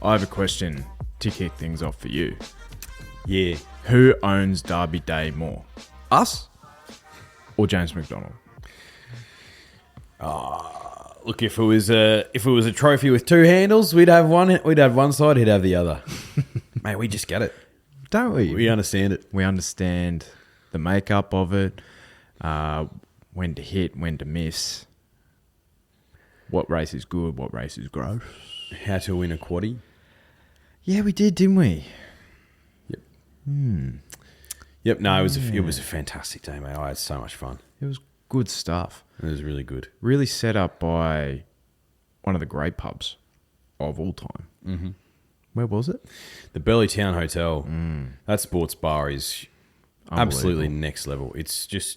I have a question to kick things off for you. Yeah. Who owns Derby Day more? Us? Or James McDonald? Look, if it was a trophy with two handles, we'd have one side, he'd have the other. Mate, we just get it. Don't we? We understand it. We understand the makeup of it, when to hit, when to miss, what race is good, what race is gross. How to win a quaddie. Yeah, we did, didn't we? Yep. Yep. No, it was a fantastic day, mate. I had so much fun. It was good stuff. It was really good. Really set up by one of the great pubs of all time. Mm-hmm. Where was it? The Burleigh Town Hotel. That sports bar is absolutely next level. It's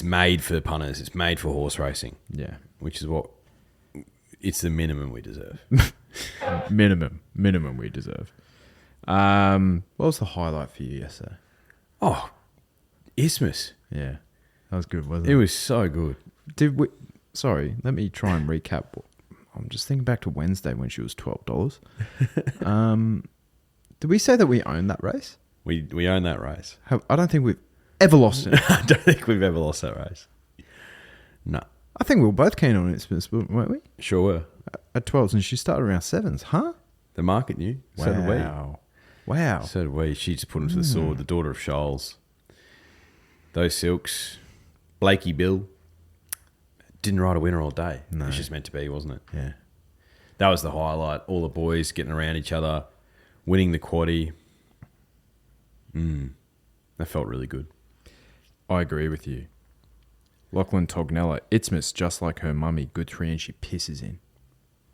made for punters. It's made for horse racing. Yeah. Which is it's the minimum we deserve. Minimum we deserve. What was the highlight for you yesterday? Oh, Isthmus. Yeah. That was good, wasn't it? It was so good. Sorry, let me try and recap. I'm just thinking back to Wednesday when she was $12. Did we say that we owned that race? We own that race. I don't think we've ever lost it. I don't think we've ever lost that race. No. I think we were both keen on it, weren't we? Sure were. At 12s, and she started around 7s, huh? The market knew. Wow. So did we. Wow. So did we. She just put him to the sword. The daughter of Shoals. Those silks. Blakey Bill. Didn't ride a winner all day. No. It was just meant to be, wasn't it? Yeah. That was the highlight. All the boys getting around each other, winning the quaddie. That felt really good. I agree with you. Lachlan Tognella, Isthmus, just like her mummy, good 3 and she pisses in.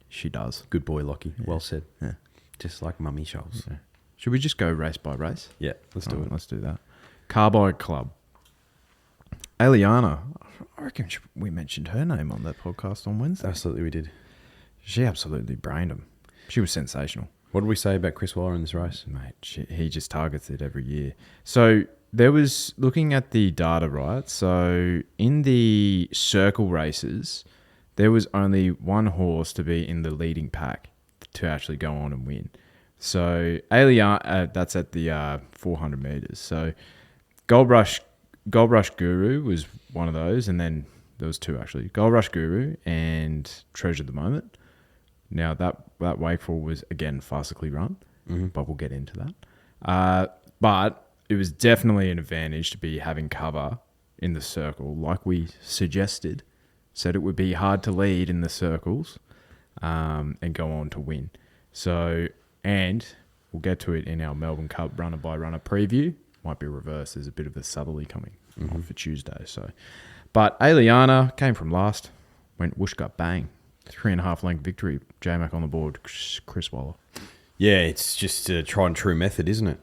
She does. Good boy, Lockie. Yeah. Well said. Yeah. Just like Mummy Shoals. Yeah. Should we just go race by race? Yeah, let's do it. Let's do that. Carbide Club. Aliana. I reckon we mentioned her name on that podcast on Wednesday. Absolutely, we did. She absolutely brained him. She was sensational. What did we say about Chris Waller in this race? Mate, he just targets it every year. So there was, looking at the data, right? So in the circle races, there was only one horse to be in the leading pack to actually go on and win. So Aliana, that's at the 400 meters. So Gold Rush Guru was one of those, and then there was two actually. Gold Rush Guru and Treasure the Moment. Now that wakeful was again farcically run, but we'll get into that. But it was definitely an advantage to be having cover in the circle, like we suggested. Said it would be hard to lead in the circles, and go on to win. So, and we'll get to it in our Melbourne Cup runner by runner preview. Might be reversed. There's a bit of a southerly coming on for Tuesday. So, but Aliana came from last, went whoosh gut bang, 3.5 length victory. Jmac on the board. Chris Waller. Yeah, it's just a tried and true method, isn't it?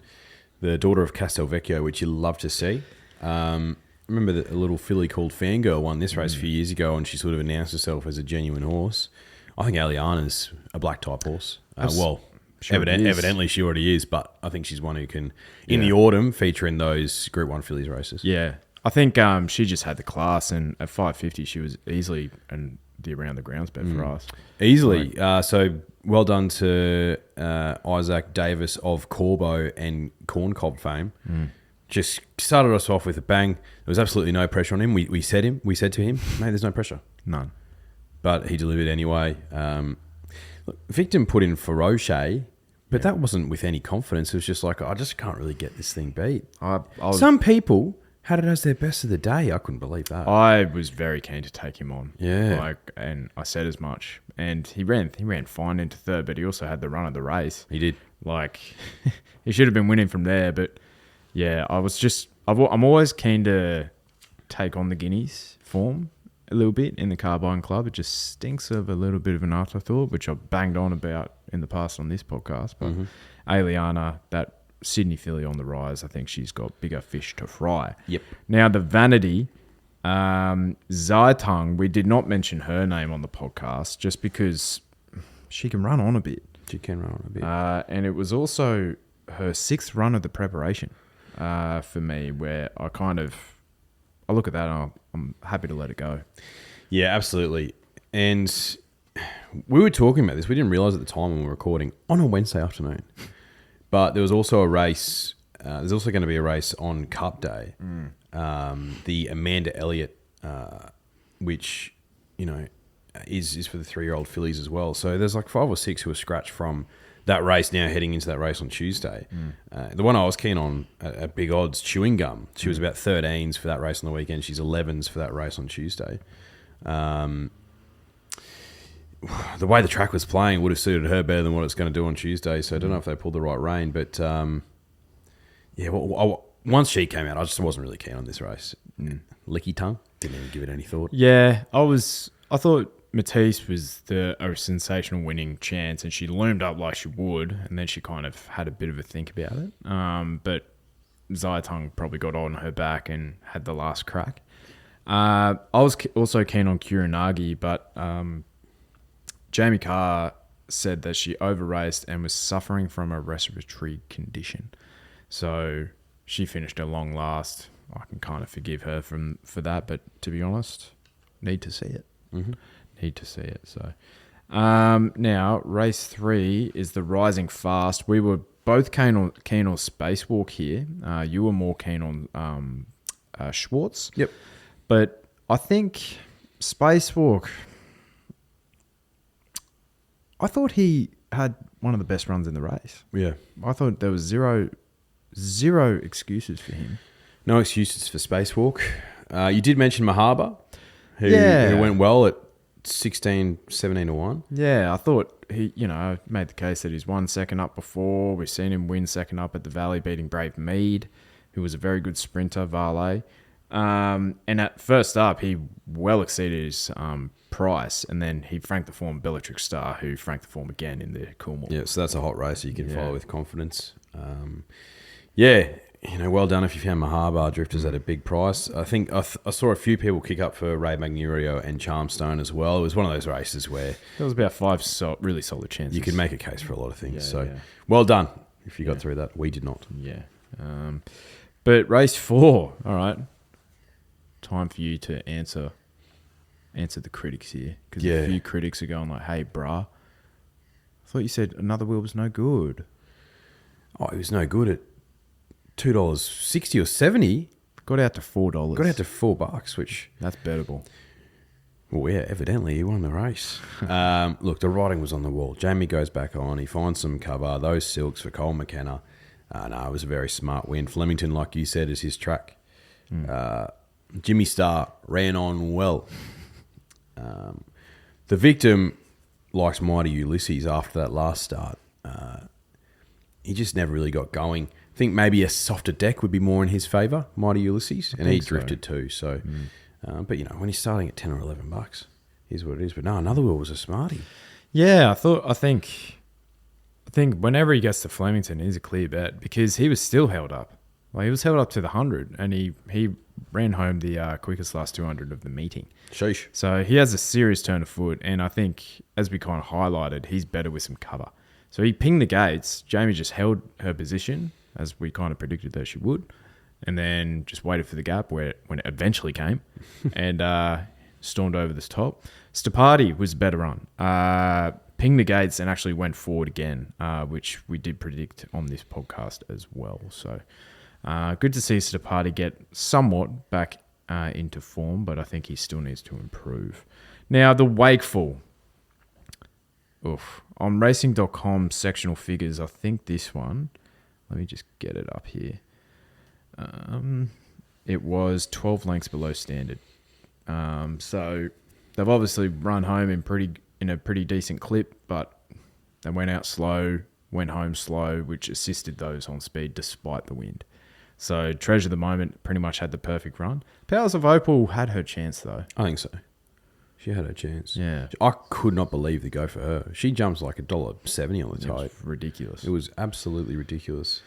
The daughter of Castelvecchio, which you love to see. Remember that a little filly called Fangirl won this race a few years ago, and she sort of announced herself as a genuine horse. I think Aliana's a black type horse. Evidently she already is, but I think she's one who can, in the autumn, feature in those Group 1 fillies races. Yeah. I think she just had the class, and at 550 she was easily the around the grounds bet for us. Easily. So well done to Isaac Davis of Corbo and Corn Cob fame. Just started us off with a bang. There was absolutely no pressure on him. We said to him, mate, there's no pressure. None. But he delivered anyway. Look, Victim put in Feroche, but that wasn't with any confidence. It was just like, I just can't really get this thing beat. Some people had it as their best of the day. I couldn't believe that. I was very keen to take him on. Yeah. And I said as much. And he ran fine into third, but he also had the run of the race. He did. He should have been winning from there, but yeah, I'm always keen to take on the Guineas form a little bit in the Carbine Club. It just stinks of a little bit of an afterthought, which I've banged on about in the past on this podcast. But Aliana, that Sydney filly on the rise, I think she's got bigger fish to fry. Yep. Now, the Vanity, Zaitung, we did not mention her name on the podcast just because she can run on a bit. She can run on a bit. And it was also her 6th run of the preparation for me, where I look at that and I'm happy to let it go. Yeah, absolutely. And we were talking about this. We didn't realise at the time when we were recording on a Wednesday afternoon. But there was also a race. There's also going to be a race on Cup Day. The Amanda Elliott, which, is for the 3-year-old fillies as well. So there's like 5 or 6 who are scratched from that race now heading into that race on Tuesday. The one I was keen on at big odds, Chewing Gum. She was about 13s for that race on the weekend. She's 11s for that race on Tuesday. The way the track was playing would have suited her better than what it's going to do on Tuesday. So I don't know if they pulled the right rein. But once she came out, I just wasn't really keen on this race. Licky tongue. Didn't even give it any thought. Yeah, I thought Matisse was a sensational winning chance, and she loomed up like she would, and then she kind of had a bit of a think about it. But Zayatong probably got on her back and had the last crack. I was also keen on Kuranagi, but Jamie Carr said that she over-raced and was suffering from a respiratory condition. So she finished a long last. I can kind of forgive her for that, but to be honest, need to see it. Need to see it. So now race 3 is the Rising Fast. We were both keen on Spacewalk here. You were more keen on Schwartz. Yep. But I think Spacewalk, I thought he had one of the best runs in the race. Yeah. I thought there was zero excuses for him. No excuses for Spacewalk. You did mention Mahaba, who went well at 16, 17 to 1. Yeah, I thought he, made the case that he's won second up before. We've seen him win second up at the Valley, beating Brave Mead, who was a very good sprinter, Varley. And at first up, he well exceeded his price, and then he franked the form Bellatrix Star, who franked the form again in the Coolmore. Yeah, so that's a hot race you can follow with confidence. Well done if you found Mahaba Drifters at a big price. I think I saw a few people kick up for Ray Magnurio and Charmstone as well. It was one of those races where there was about 5 really solid chances. You could make a case for a lot of things. Well done if you got through that. We did not. Yeah. But race 4, all right. Time for you to answer the critics here, because a few critics are going like, "Hey, brah, I thought you said Another Wheel was no good." Oh, it was no good at $2.60 or $2.70. Got out to $4. Got out to $4, which that's bettable. Well, yeah, evidently he won the race. Look, the writing was on the wall. Jamie goes back on. He finds some cover. Those silks for Cole McKenna. No, it was a very smart win. Flemington, like you said, is his track. Jimmy Starr ran on well. The victim likes Mighty Ulysses after that last start. He just never really got going. I think maybe a softer deck would be more in his favour, Mighty Ulysses, and he drifted too. So, but when he's starting at $10 or $11, here's what it is. But no, Another Wheel was a smartie. Yeah, I think whenever he gets to Flemington, he's a clear bet, because he was still held up. Like, he was held up to the 100, and he ran home the quickest last 200 of the meeting. Sheesh. So he has a serious turn of foot, and I think, as we kind of highlighted, he's better with some cover. So he pinged the gates. Jamie just held her position, as we kind of predicted that she would, and then just waited for the gap when it eventually came, and stormed over this top. Stapati was a better run. Pinged the gates and actually went forward again, which we did predict on this podcast as well. So good to see Stapati get somewhat back into form, but I think he still needs to improve. Now, the Wakeful. On racing.com sectional figures, I think this one, let me just get it up here. It was 12 lengths below standard. So they've obviously run home in a pretty decent clip, but they went out slow, went home slow, which assisted those on speed despite the wind. So Treasure the Moment pretty much had the perfect run. Powers of Opal had her chance, though. I think so. She had her chance. Yeah. I could not believe the go for her. She jumps like $1.70 on the tote. It was ridiculous. It was absolutely ridiculous.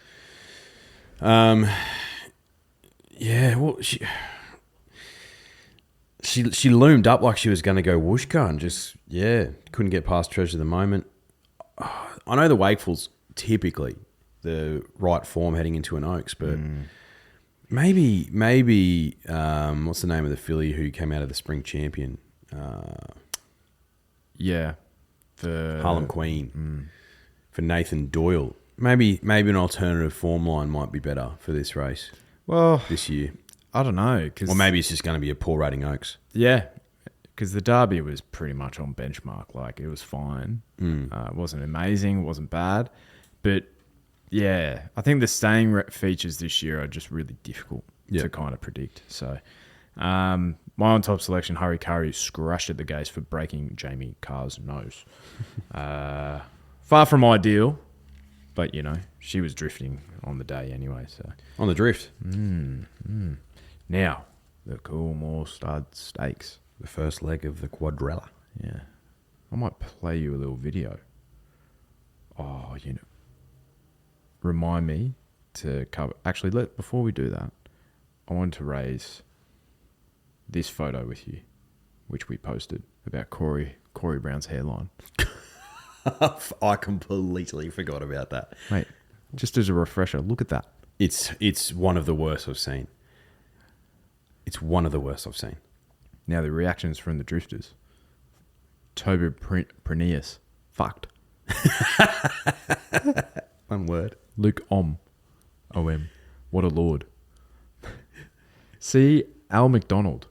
Well, she loomed up like she was going to go whooshka and just, couldn't get past Treasure the Moment. I know the Wakeful's typically the right form heading into an Oaks, but maybe what's the name of the filly who came out of the Spring Champion? for Harlem Queen, for Nathan Doyle. Maybe an alternative form line might be better for this race Well, this year. I don't know. Or maybe it's just going to be a poor rating Oaks. Yeah, because the Derby was pretty much on benchmark. Like, it was fine. It wasn't amazing. It wasn't bad. But, yeah, I think the staying features this year are just really difficult to kind of predict. So, my on-top selection, Hurry Curry, scratched at the gates for breaking Jamie Carr's nose. Far from ideal, but, you know, she was drifting on the day anyway. So On the drift. Now, the Coolmore Stud Stakes. The first leg of the quadrella. Yeah. I might play you a little video. Oh, you know. Remind me to cover. Actually, before we do that, I want to raise this photo with you, which we posted about Corey Brown's hairline. I completely forgot about that. Mate, just as a refresher, look at that. It's one of the worst I've seen. It's one of the worst I've seen. Now, the reactions from the drifters. Toby Prineus. Fucked. One word. Luke Om. O-M. What a lord. See Al McDonald.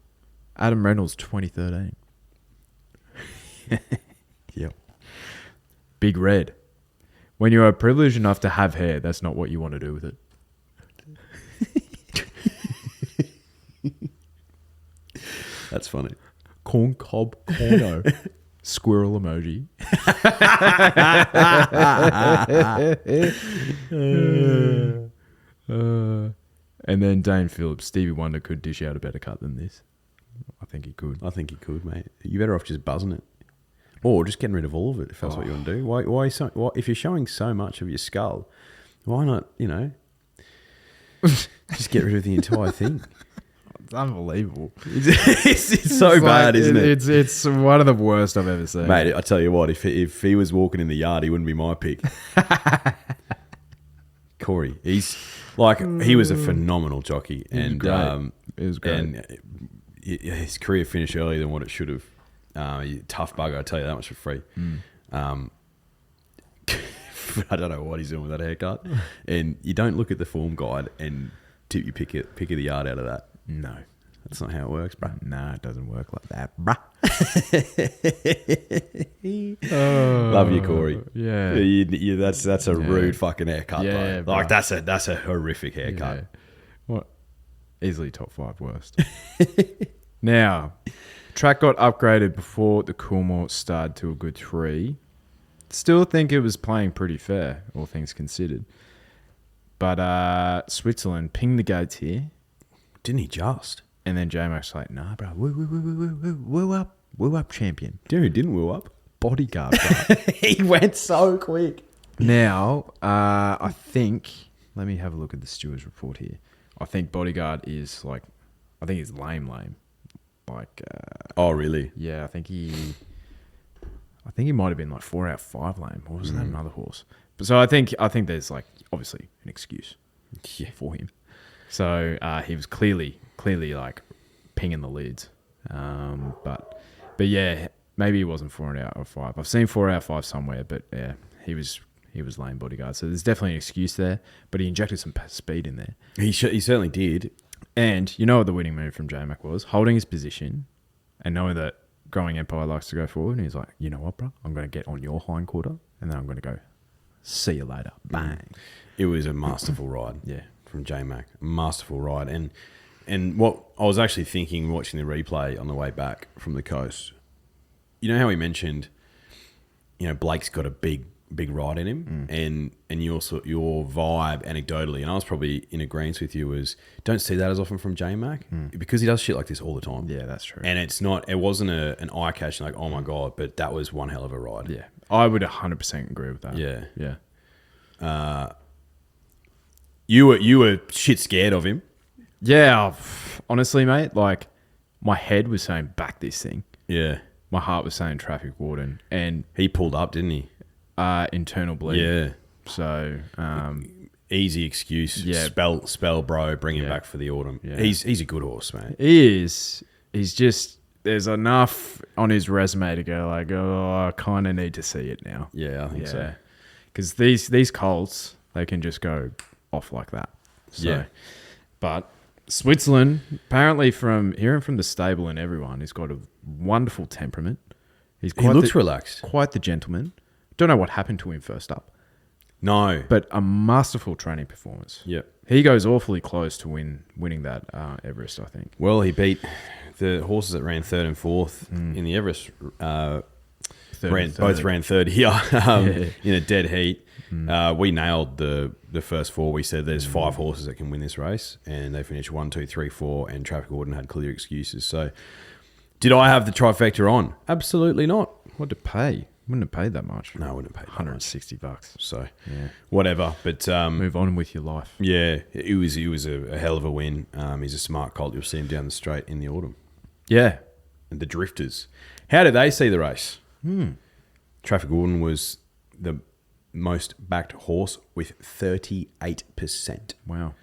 Adam Reynolds, 2013. Yep. Big Red. When you are privileged enough to have hair, that's not what you want to do with it. That's funny. Corn cob corno. Squirrel emoji. And then Dane Phillips. Stevie Wonder could dish out a better cut than this. I think he could. I think he could, mate. You're better off just buzzing it. Or just getting rid of all of it if that's what you want to do. Why if you're showing so much of your skull, why not, you know, just get rid of the entire thing? It's unbelievable. It's so bad, isn't it? It's one of the worst I've ever seen. Mate, I tell you what, if he was walking in the yard, he wouldn't be my pick. Corey, he was a phenomenal jockey, and it was great. And his career finished earlier than what it should have. Tough bugger, I tell you that much for free. I don't know what he's doing with that haircut, and you don't look at the form guide and tip your pick of the yard out of that. No. That's not how it works, bruh. No, it doesn't work like that, bruh. Love you, Corey. Yeah. That's a rude fucking haircut, Yeah, bro. Like, that's a horrific haircut. Yeah. What? Easily top 5 worst. Now, track got upgraded before the Coolmore started to a good 3. Still think it was playing pretty fair, all things considered. But Switzerland pinged the gates here. Didn't he just? And then Jmac's like, nah, bro, woo up, champion. Dude, didn't woo up. Bodyguard, bro. He went so quick. Now, I think, let me have a look at the stewards report here. I think Bodyguard is he's lame. Like, oh, really? yeah, I think he might have been like 4 out of 5 lame, or was that another horse? But so I think there's like obviously an excuse for him. So he was clearly like pinging the leads, but yeah, maybe he wasn't 4 out of 5. I've seen 4 out of 5 somewhere, but yeah, he was lame Bodyguard. So there's definitely an excuse there, but he injected some speed in there. He certainly did. And you know what the winning move from Jmac was? Holding his position and knowing that Growing Empire likes to go forward. And he's like, you know what, bro? I'm going to get on your hind quarter and then I'm going to go, see you later. Bang. It was a masterful ride. Yeah. From Jmac. Masterful ride. And what I was actually thinking, watching the replay on the way back from the coast, you know how he mentioned, you know, Blake's got a big ride in him, and your vibe anecdotally, and I was probably in agreement with you, was don't see that as often from Jmac because he does shit like this all the time. Yeah, that's true. And it wasn't an eye catch like, oh my god, but that was one hell of a ride. Yeah, I would 100% agree with that. Yeah. You were shit scared of him. Yeah, honestly, mate, like my head was saying back this thing. Yeah. My heart was saying traffic warden, and he pulled up, didn't he? Internal bleed. Yeah. So easy excuse. Yeah. Spell bro, bring him back for the autumn. Yeah. He's a good horse, mate. He is. He's just there's enough on his resume to go like, oh, I kind of need to see it now. Yeah, I think so. Because these colts, they can just go off like that. So, Yeah. But Switzerland, apparently from hearing from the stable and everyone, he's got a wonderful temperament. He looks relaxed. Quite the gentleman. Don't know what happened to him first up. No. But a masterful training performance. Yep. He goes awfully close to winning that Everest, I think. Well, he beat the horses that ran third and fourth in the Everest. Both ran third here in a dead heat. We nailed the first four. We said there's 5 horses that can win this race, and they finished 1, 2, 3, 4, and Traffic Warden had clear excuses. So, did I have the trifecta on? Absolutely not. What to pay? Wouldn't have paid that much. No, I wouldn't have paid $160. So, whatever. But move on with your life. Yeah, it was a hell of a win. He's a smart colt. You'll see him down the straight in the autumn. Yeah. And the Drifters. How did they see the race? Traffic Warden was the most backed horse with 38%. Wow.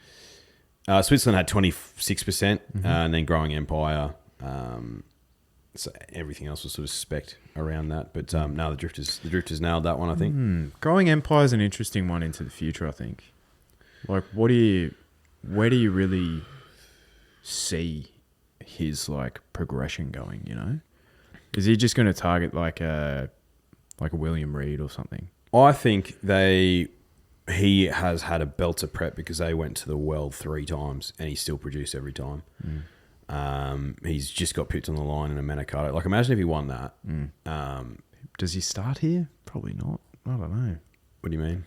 Switzerland had 26%, and then Growing Empire. So everything else was sort of spec'd around that. But no, the Drifters nailed that one, I think. Growing Empire is an interesting one into the future, I think. Like, where do you really see his like progression going, you know? Is he just going to target like a William Reed or something? I think he has had a belter prep because they went to the well 3 times and he still produced every time. He's just got picked on the line in a Manicato. Like, imagine if he won that. Does he start here? Probably not. I don't know. What do you mean?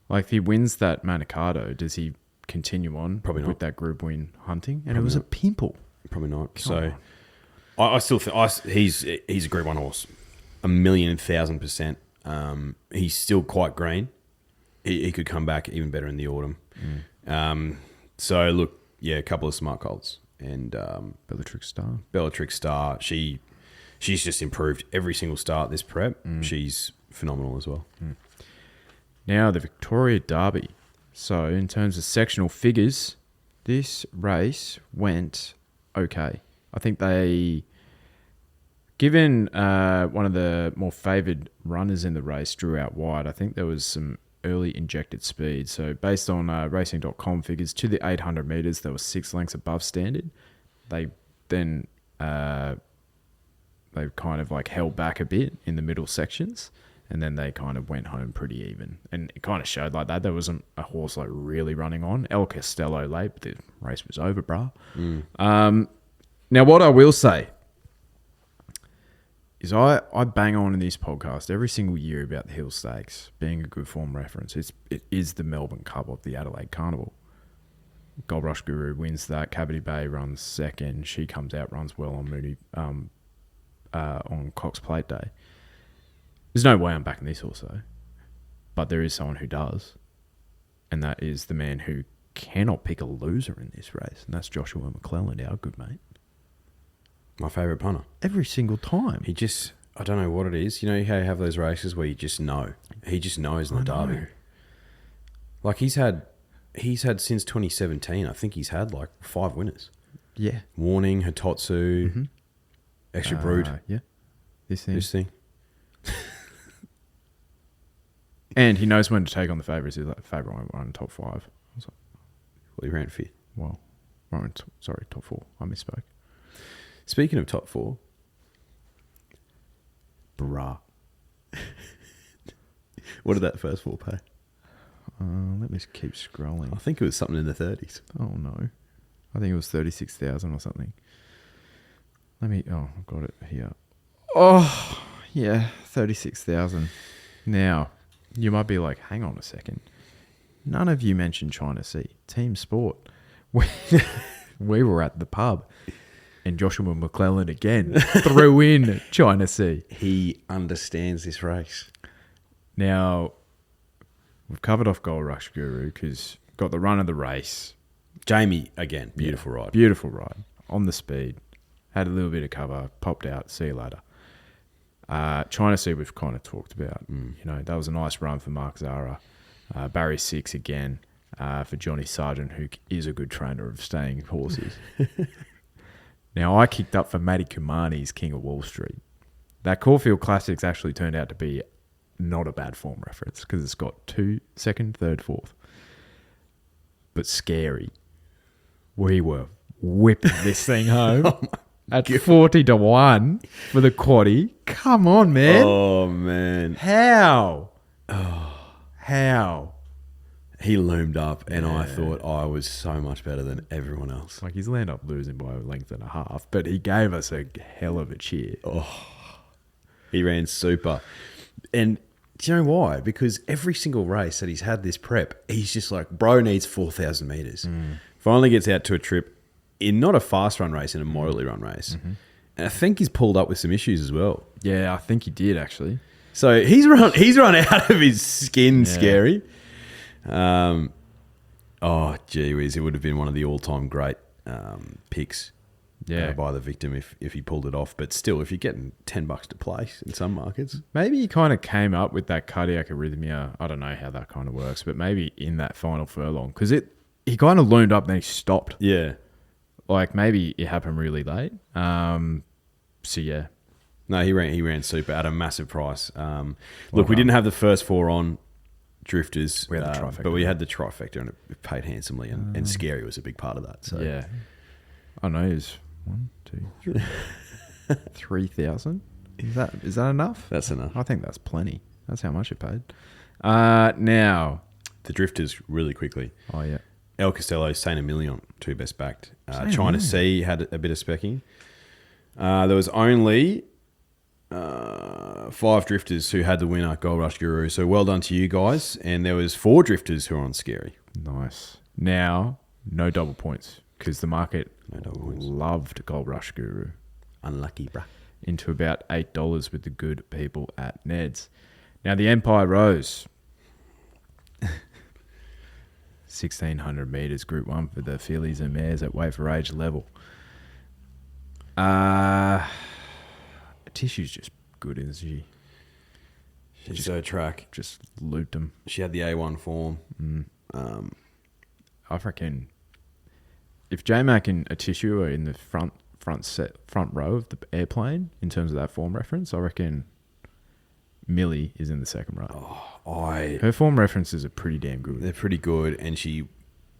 Like, if he wins that Manicato, does he continue on Probably not. with that group win hunting? And Probably it was not. a pimple. Probably not. I still think he's a Group 1 horse. 1,000,000%. He's still quite green. He could come back even better in the autumn. So, look, a couple of smart colts. And Bellatrix Star. She's just improved every single start this prep. She's phenomenal as well. Now the Victoria Derby. So in terms of sectional figures, this race went okay. I think they, given one of the more favoured runners in the race drew out wide, I think there was some early injected speed. So based on racing.com figures, to the 800 metres, there was 6 lengths above standard. They then they kind of like held back a bit in the middle sections, and then they kind of went home pretty even. And it kind of showed like that. There wasn't a horse like really running on. El Costello late, but the race was over, brah. Now, what I will say is I bang on in this podcast every single year about the Hill Stakes being a good form reference. It is the Melbourne Cup of the Adelaide Carnival. Gold Rush Guru wins that. Cavity Bay runs second. She comes out, runs well on Mooney on Cox Plate Day. There's no way I'm backing this horse though, but there is someone who does, and that is the man who cannot pick a loser in this race, and that's Joshua McClelland, our good mate. My favourite punter. Every single time. I don't know what it is. You know how you have those races where you just know. He just knows in the Derby. Like he's had since 2017, I think he's had like 5 winners. Yeah. Warning, Hitotsu, Extra Brood. Yeah. This thing. And he knows when to take on the favourites. He's like, favourite won't run top 5. I was like, Well, he ran 5th. Well, top 4. I misspoke. Speaking of top 4. Brah. What did that first 4 pay? Let me just keep scrolling. I think it was something in the 30s. Oh, no. I think it was 36,000 or something. I've got it here. Oh, yeah, 36,000. Now, you might be like, hang on a second. None of you mentioned China Sea. Team Sport. We were at the pub, and Joshua McClelland again threw in China Sea. He understands this race. Now, we've covered off Gold Rush Guru because got the run of the race. Jamie, again, beautiful ride. Beautiful ride. On the speed. Had a little bit of cover. Popped out. See you later. China Sea we've kind of talked about. You know, that was a nice run for Mark Zara. Barry 6 again for Johnny Sargent, who is a good trainer of staying horses. Now, I kicked up for Matty Kumani's King of Wall Street. That Caulfield Classics actually turned out to be not a bad form reference because it's got 2, 2nd, 3rd, 4th. But scary. We were whipping this thing home at 40-1 for the quaddie. Come on, man. Oh, man. How? How? He loomed up, and I thought I was so much better than everyone else. Like, he's landed up losing by a length and a half, but he gave us a hell of a cheer. He ran super. And do you know why? Because every single race that he's had this prep, he's just like, bro needs 4,000 metres. Finally gets out to a trip in not a fast run race, in a morally run race. And I think he's pulled up with some issues as well. Yeah, I think he did, actually. So he's run out of his skin, scary. Oh, gee whiz, it would have been one of the all-time great picks by the victim if he pulled it off. But still, if you're getting $10 to place in some markets. Maybe he kind of came up with that cardiac arrhythmia. I don't know how that kind of works, but maybe in that final furlong. Because he kind of loomed up and then he stopped. Yeah. Like, maybe it happened really late. So, yeah. No, he ran super at a massive price. Look, we didn't have the first 4 on drifters, We had the trifecta. but we had the trifecta, and it paid handsomely, and Scary was a big part of that. So Yeah. I know, it was 1, 2, 3, 3,000. Is that enough? that's enough. I think that's plenty. That's how much it paid. Now. The drifters, really quickly. Oh, yeah. El Costello, Saint Emilion, 2 best backed. Saint China Emilion. Sea had a bit of specking. There was only 5 drifters who had the winner, Gold Rush Guru. So well done to you guys. And there was 4 drifters who were on Scary. Nice. Now, no double points because the market double points. loved Gold Rush Guru. Unlucky, bruh. Into about $8 with the good people at Ned's. Now, the Empire Rose. 1,600 metres, Group 1 for the fillies and mares at weight for age level. Tissue's just good, isn't she? She's so track. Just looped them. She had the A1 form. I reckon if Jmac and a Tissue are in the front row of the airplane in terms of that form reference, I reckon Millie is in the second row. Her form references are pretty damn good. They're pretty good, and she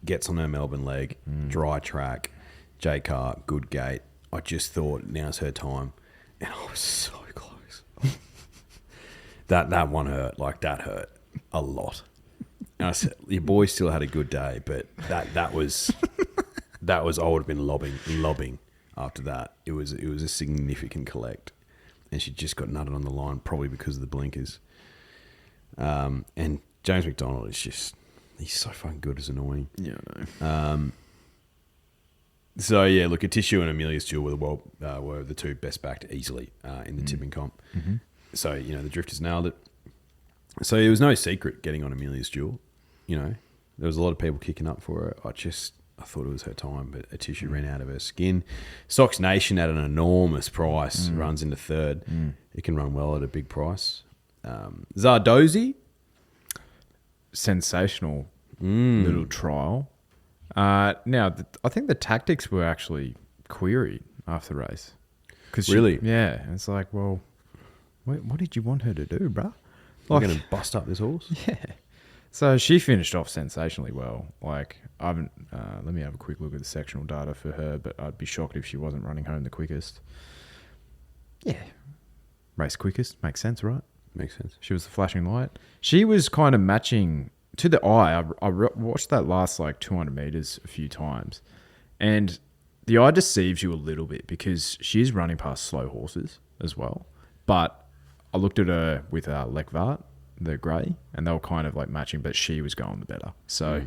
gets on her Melbourne leg, dry track, J-car, good gate. I just thought, now's her time. And I was so close. that one hurt. Like, that hurt a lot. And I said, your boy still had a good day, but that was I would have been lobbing after that. It was a significant collect. And she just got nutted on the line, probably because of the blinkers. And James McDonald is just, he's so fucking good, it's annoying. Yeah, I know. So, yeah, look, Tissue and Amelia's Jewel were the 2 best backed easily in the tipping comp. So, the drifters nailed it. So, it was no secret getting on Amelia's Jewel. There was a lot of people kicking up for her. I thought it was her time, but a Tissue ran out of her skin. Sox Nation at an enormous price, runs into 3rd. It can run well at a big price. Zardozi. Sensational little trial. Now, I think the tactics were actually queried after the race. Really? Yeah. It's like, well, what did you want her to do, bruh? We're going to bust up this horse? Yeah. So she finished off sensationally well. Like, I haven't. Let me have a quick look at the sectional data for her, but I'd be shocked if she wasn't running home the quickest. Yeah. Race quickest. Makes sense, right? Makes sense. She was the flashing light. She was kind of matching to the eye. I watched that last 200 meters a few times, and the eye deceives you a little bit because she's running past slow horses as well. But I looked at her with Lekvart, the grey, and they were kind of matching, but she was going the better. So,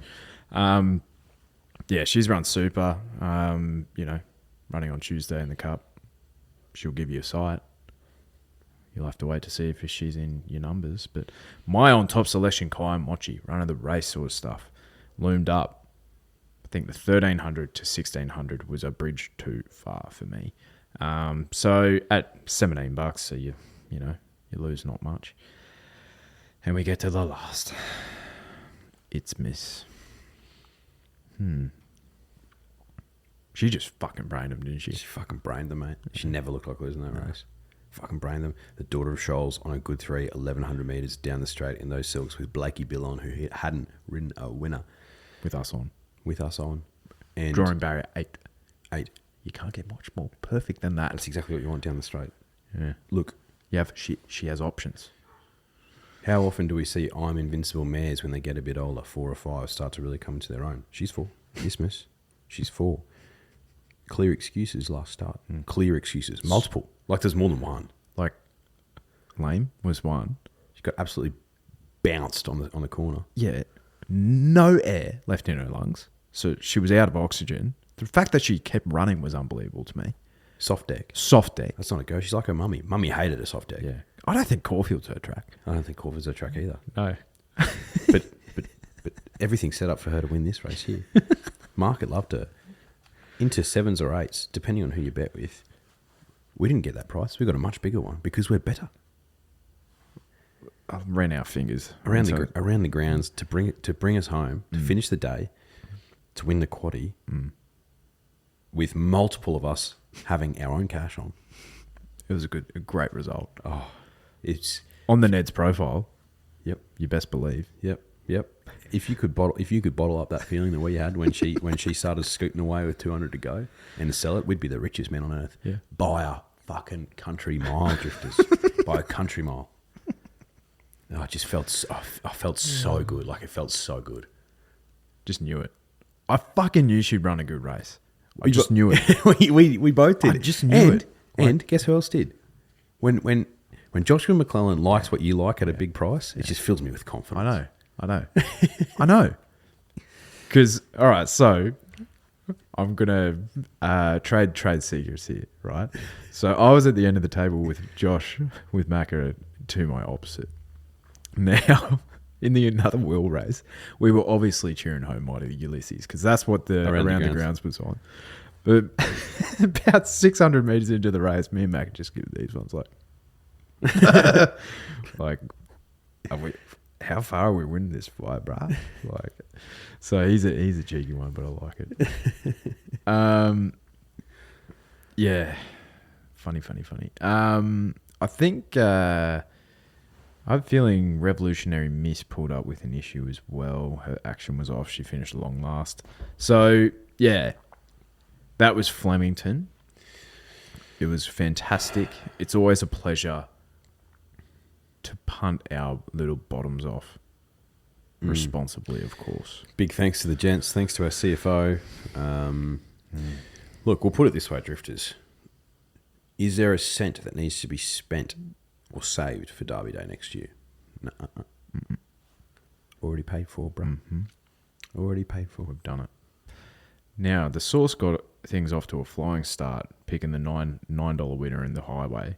yeah, she's run super. Running on Tuesday in the Cup, she'll give you a sight. You'll have to wait to see if she's in your numbers. But my on-top selection, Kai Mochi, running the race sort of stuff, loomed up. I think the 1,300 to 1,600 was a bridge too far for me. So at $17, so you lose not much. And we get to the last. It's Miss. She just fucking brained him, didn't she? She fucking brained them, mate. She never looked like losing that race. Fucking brained them. The daughter of Scholes on a good 1,100 metres down the straight in those silks with Blakey Bill on, who hadn't ridden a winner. With us on. And Drawing barrier 8. 8. You can't get much more perfect than that. That's exactly what you want down the straight. Yeah. Look. She has options. How often do we see I'm invincible mares when they get a bit older, 4 or 5, start to really come into their own? She's 4. Dismiss. She's 4. Clear excuses last start. Clear excuses. Multiple. Like there's more than one. Like, lame was one. She got absolutely bounced on the corner. Yeah. No air left in her lungs. So she was out of oxygen. The fact that she kept running was unbelievable to me. Soft deck. That's not a go. She's like her mummy. Mummy hated a soft deck. Yeah. I don't think Caulfield's her track. I don't think Corford's her track either. No. But everything's set up for her to win this race here. Market loved her. Into 7s or 8s, depending on who you bet with. We didn't get that price. We got a much bigger one because we're better. I ran our fingers around the grounds to bring us home, to finish the day, to win the quaddie, with multiple of us having our own cash on. It was a great result. Oh, it's on the Ned's profile. Yep, you best believe. Yep. If you could bottle up that feeling that we had when she started scooting away with 200 to go and sell it, we'd be the richest men on earth. Yeah. By a fucking country mile, drifters. By a country mile. Oh, I just felt I felt so good. Like it felt so good. Just knew it. I fucking knew she'd run a good race. I just knew it. we both did. I just knew it. And guess who else did? When Joshua McClellan likes what you like at a big price, it just fills me with confidence. I know. Because, all right, so I'm going to trade secrets here, right? So I was at the end of the table with Josh, with Macca to my opposite. Now, in the another wheel race, we were obviously cheering home Mighty Ulysses because that's what the Around the Grounds was on. But about 600 metres into the race, me and Macca just give these ones like, how far are we winning this fight, bruh? Like, so he's a cheeky one, but I like it. Yeah, funny. I think I'm feeling Revolutionary Miss pulled up with an issue as well. Her action was off. She finished long last. So yeah, that was Flemington. It was fantastic. It's always a pleasure to punt our little bottoms off responsibly, of course. Big thanks to the gents. Thanks to our CFO. Look, we'll put it this way, drifters. Is there a cent that needs to be spent or saved for Derby Day next year? No. Already paid for, bro. Already paid for. We've done it. Now, the Source got things off to a flying start, picking the $9 winner in the highway.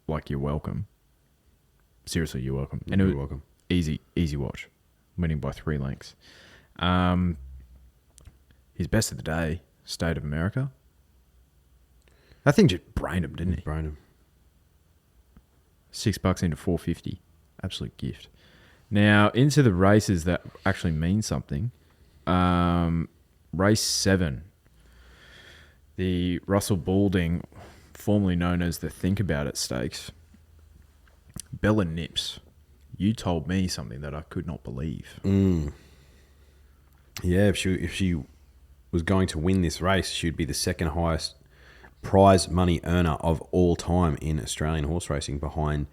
Like, you're welcome. Seriously, you're welcome. And you're welcome. Easy watch. Winning by 3 lengths. His best of the day, State of America. That thing just brained him, didn't he? Brained him. $6 into $4.50. Absolute gift. Now, into the races that actually mean something. Race 7. The Russell Balding, formerly known as the Think About It Stakes. Bella Nips. You told me something that I could not believe. Yeah, if she was going to win this race, she would be the second highest prize money earner of all time in Australian horse racing, behind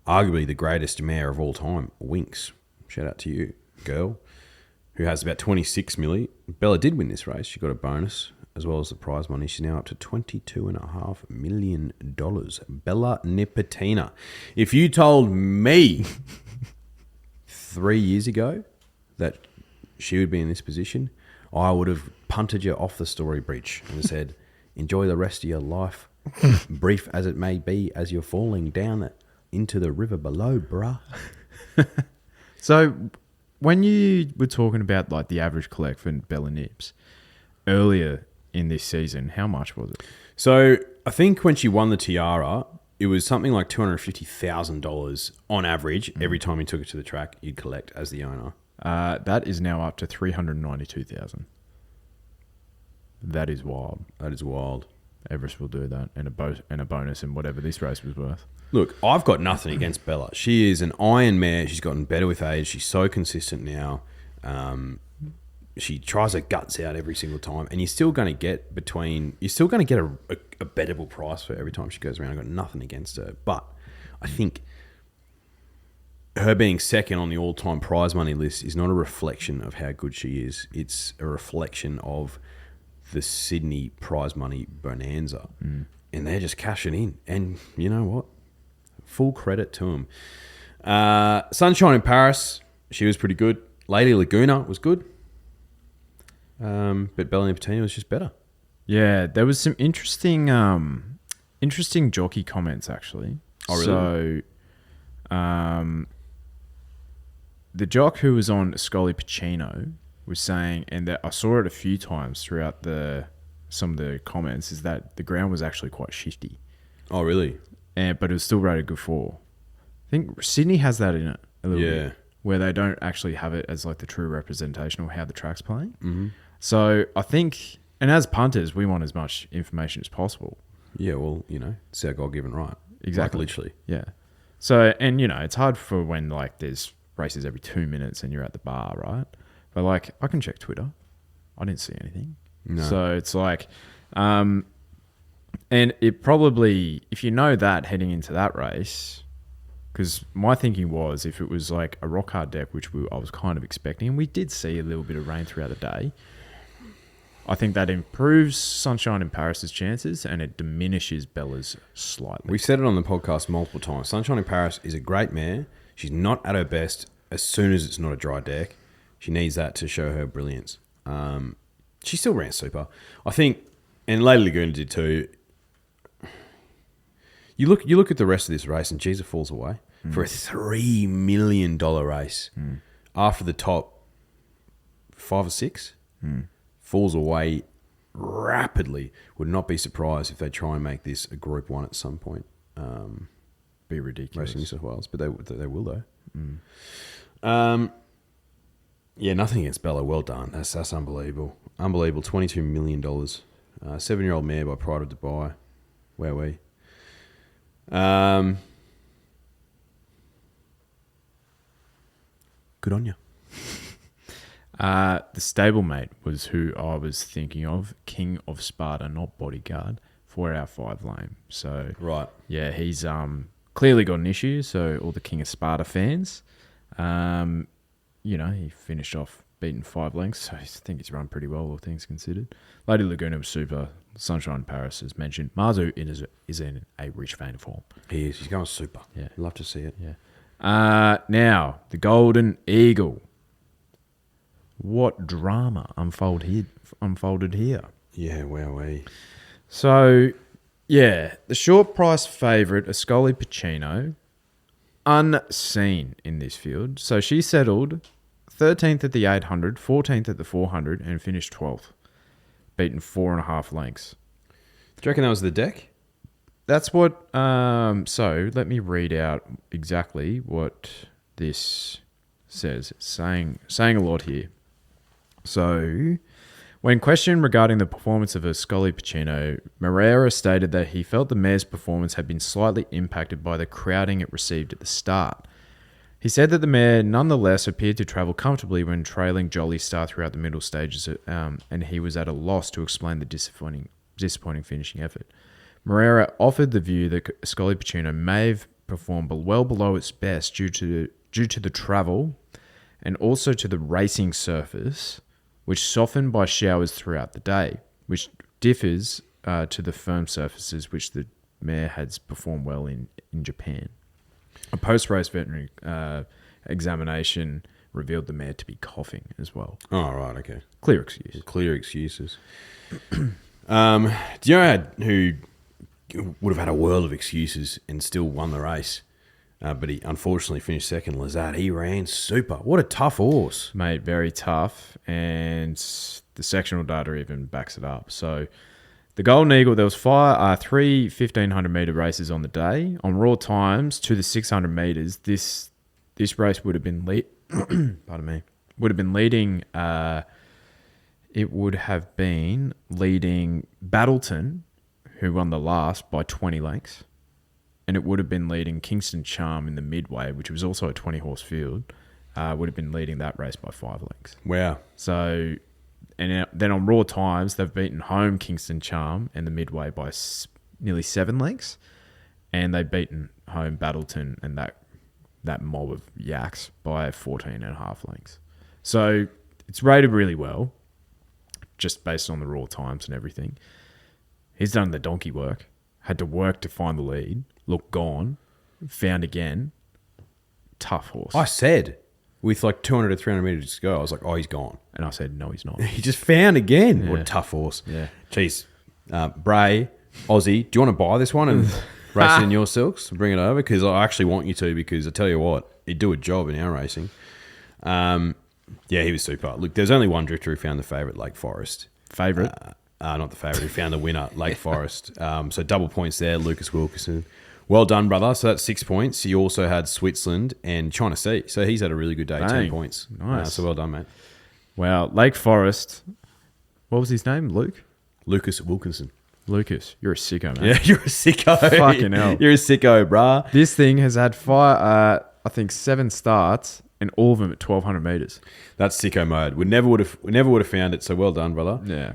arguably the greatest mare of all time, Winx. Shout out to you, girl, who has about 26 milli. Bella did win this race. She got a bonus as well as the prize money. She's now up to $22.5 million. Bella Nipotina. If you told me 3 years ago that she would be in this position, I would have punted you off the Story Bridge and said, enjoy the rest of your life, brief as it may be, as you're falling down into the river below, bruh. So when you were talking about like the average collect for Bella Nips earlier in this season, how much was it? So I think when she won the Tiara, it was something like $250,000 on average. Every time you took it to the track, you'd collect as the owner. That is now up to $392,000. That is wild. That is wild. Everest will do that, and a bonus and whatever this race was worth. Look, I've got nothing against Bella. She is an iron mare. She's gotten better with age. She's so consistent now. She tries her guts out every single time, and you're still going to get a bettable price for every time she goes around. I've got nothing against her, but I think her being second on the all-time prize money list is not a reflection of how good she is. It's a reflection of the Sydney prize money bonanza, and they're just cashing in. And you know what? Full credit to them. Sunshine in Paris, she was pretty good. Lady Laguna was good, but Bella Nipotina was just better. Yeah, there was some interesting jockey comments actually. Oh, really? So, the jock who was on Ascoli Pacino was saying, and that I saw it a few times throughout some of the comments, is that the ground was actually quite shifty. Oh, really? But it was still rated good 4. I think Sydney has that in it a little bit, where they don't actually have it as like the true representation of how the track's playing. Mm-hmm. So I think, and as punters, we want as much information as possible. Yeah, well, it's our God-given right. Exactly. Like, literally. Yeah. So, and it's hard for when like there's races every 2 minutes and you're at the bar, right? But like, I can check Twitter. I didn't see anything. No. So it's like, and it probably, if you know that heading into that race, because my thinking was if it was like a rock hard deck, which I was kind of expecting, and we did see a little bit of rain throughout the day, I think that improves Sunshine in Paris's chances and it diminishes Bella's slightly. We've said it on the podcast multiple times. Sunshine in Paris is a great mare. She's not at her best as soon as it's not a dry deck. She needs that to show her brilliance. She still ran super. I think, and Lady Laguna did too. You look at the rest of this race and geez, it falls away. For a $3 million race. After the top 5 or 6, falls away rapidly. Would not be surprised if they try and make this a Group 1 at some point. Be ridiculous. Racing New South Wales, but they will though. Yeah, nothing against Bella. Well done. That's unbelievable. Unbelievable. $22 million. 7-year-old mare by Pride of Dubai. Where we? Good on you. The stablemate was who I was thinking of. King of Sparta, not Bodyguard. 4 out of 5 lame. So Right. yeah, he's clearly got an issue. So all the King of Sparta fans, he finished off beaten 5 lengths. So I think he's run pretty well, all things considered. Lady Laguna was super. Sunshine in Paris, as mentioned. Marzu is in a rich vein of form. He is. He's going super. Yeah. Love to see it. Yeah. Now, the Golden Eagle. What drama unfolded here? Yeah, wowee. So, yeah, the short price favourite, Ascoli Pacino, unseen in this field. So she settled 13th at the 800, 14th at the 400, and finished 12th. Beaten 4.5 lengths. Do you reckon that was the deck? That's what... so, let me read out exactly what this says. It's saying a lot here. So, when questioned regarding the performance of Ascoli Pacino, Moreira stated that he felt the mare's performance had been slightly impacted by the crowding it received at the start. He said that the mare nonetheless appeared to travel comfortably when trailing Jolly Star throughout the middle stages, and he was at a loss to explain the disappointing finishing effort. Moreira offered the view that Ascoli Pacino may have performed well below its best due to the travel and also to the racing surface, which softened by showers throughout the day, which differs to the firm surfaces which the mare has performed well in Japan. A post-race veterinary examination revealed the mare to be coughing as well. Oh, right, okay. Clear excuse. Clear excuses. Do you know who would have had a world of excuses and still won the race? But he unfortunately finished second, Lazard. He ran super. What a tough horse. Mate, very tough. And the sectional data even backs it up. So the Golden Eagle, there was 3 1,500-metre races on the day. On raw times to the 600 metres, this race would have been leading it would have been leading Battleton, who won the last, by 20 lengths. And it would have been leading Kingston Charm in the midway, which was also a 20-horse field, would have been leading that race by 5 lengths. Wow. So, and then on raw times, they've beaten home Kingston Charm and the midway by nearly 7 lengths. And they've beaten home Battleton and that mob of yaks by 14.5 lengths. So it's rated really well, just based on the raw times and everything. He's done the donkey work, had to work to find the lead, look gone, found again. Tough horse. I said, with like 200 to 300 metres to go, I was like, oh, he's gone. And I said, no, he's not. He just found again. Yeah. What a tough horse. Yeah. Jeez. Bray, Aussie, do you want to buy this one and race it in your silks? Bring it over? Because I actually want you to, because I tell you what, he'd do a job in our racing. Yeah, he was super. Look, there's only one drifter who found the favourite, Lake Forest. Favourite? Not the favourite. Who found the winner, Lake Forest. So double points there, Lucas Wilkinson. Well done, brother. So that's 6 points. He also had Switzerland and China Sea. So he's had a really good day, 10 points. Nice. So well done, mate. Wow. Lake Forest. What was his name? Luke? Lucas Wilkinson. Lucas. You're a sicko, man. Yeah, you're a sicko. Fucking hell. You're a sicko, bruh. This thing has had 7 starts and all of them at 1,200 metres. That's sicko mode. We never would have found it. So well done, brother. Yeah.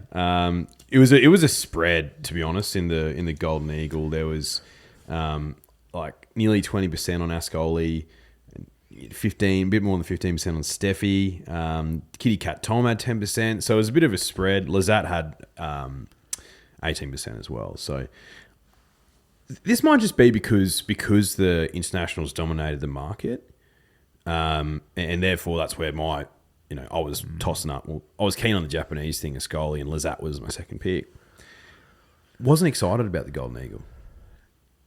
It was a spread, to be honest. In the Golden Eagle, there was like nearly 20% on Ascoli, 15, a bit more than 15% on Steffi. Kitty Cat Tom had 10%. So it was a bit of a spread. Lazat had 18% as well. So this might just be because the internationals dominated the market, and therefore that's where I was tossing up. Well, I was keen on the Japanese thing, Ascoli, and Lazat was my second pick. Wasn't excited about the Golden Eagle.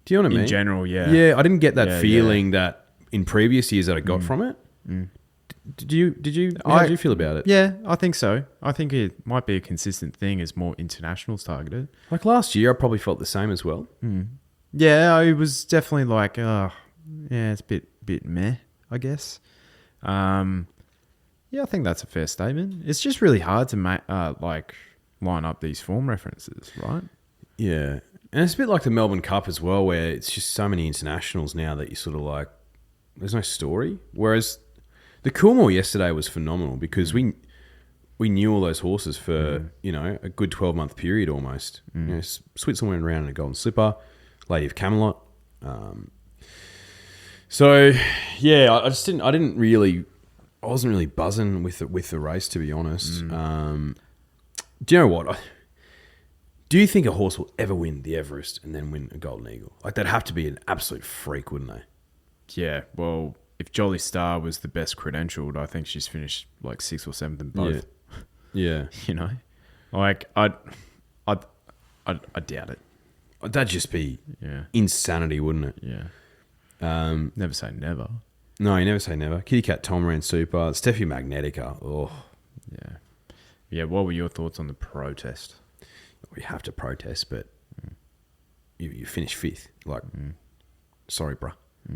Do you know what I mean? In general, yeah. Yeah, I didn't get that feeling that in previous years that I got from it. Did you? How did you feel about it? Yeah, I think so. I think it might be a consistent thing as more internationals targeted. Like last year, I probably felt the same as well. Yeah, I was definitely like, yeah, it's a bit meh, I guess. Yeah, I think that's a fair statement. It's just really hard to line up these form references, right? Yeah. And it's a bit like the Melbourne Cup as well, where it's just so many internationals now that you sort of like, there's no story. Whereas the Coolmore yesterday was phenomenal because we knew all those horses for, a good 12-month period almost. Switzerland went around in a Golden Slipper, Lady of Camelot. So, yeah, I wasn't really buzzing with the race, to be honest. Do you know what? Do you think a horse will ever win the Everest and then win a Golden Eagle? Like, they'd have to be an absolute freak, wouldn't they? Yeah, well, if Jolly Star was the best credentialed, I think she's finished like 6th or 7th in both. Yeah. Like, I doubt it. That'd just be insanity, wouldn't it? Yeah. Never say never. No, you never say never. Kitty Cat Tom ran super. Steffi Magnetica. Oh. Yeah. Yeah, what were your thoughts on the protest? We have to protest, but you finished 5th. Like, sorry, bruh.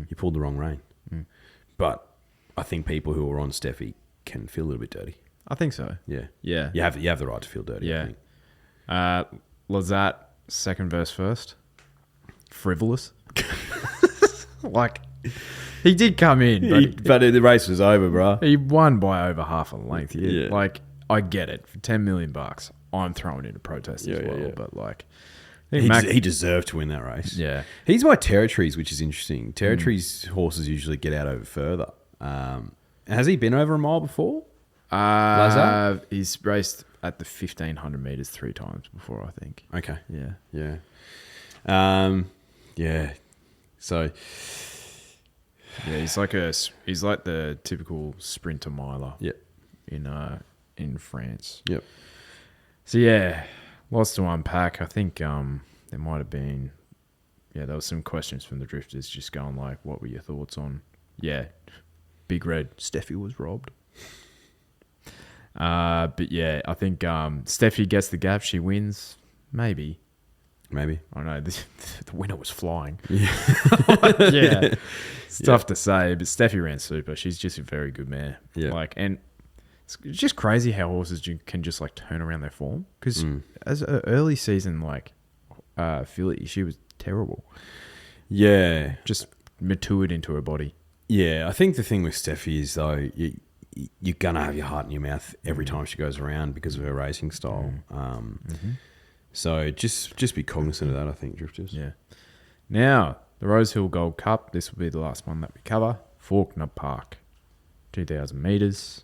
You pulled the wrong rein. But I think people who are on Steffi can feel a little bit dirty. I think so. Yeah. Yeah. You have the right to feel dirty, Yeah. I think. Lazat, second verse first. Frivolous. Like, he did come in, but the race was over, bruh. he won by over half a length. Yeah. Like, I get it. For $10 million, I'm throwing in a protest as well. Yeah. But, like, He deserved to win that race. Yeah. He's by territories, which is interesting. Territories horses usually get out over further. Has he been over a mile before? Lazar? He's raced at the 1,500 metres 3 times before, I think. Okay. Yeah. Yeah. So, yeah, he's like the typical sprinter miler. Yep. In France. Yep. So yeah, lots to unpack. I think there might have been, there was some questions from the drifters just going like, what were your thoughts on, Big Red, Steffi was robbed. But yeah, I think Steffi gets the gap, she wins, maybe. I don't know, the winner was flying. Yeah. It's tough to say, but Steffi ran super. She's just a very good mare. Yeah. And It's just crazy how horses can just like turn around their form. Because as an early season, like filly, she was terrible. Yeah. Just matured into her body. Yeah, I think the thing with Steffi is, though, you're going to have your heart in your mouth every time she goes around because of her racing style. So just be cognizant of that, I think, drifters. Yeah. Now, the Rosehill Gold Cup. This will be the last one that we cover. Faulkner Park. 2,000 metres.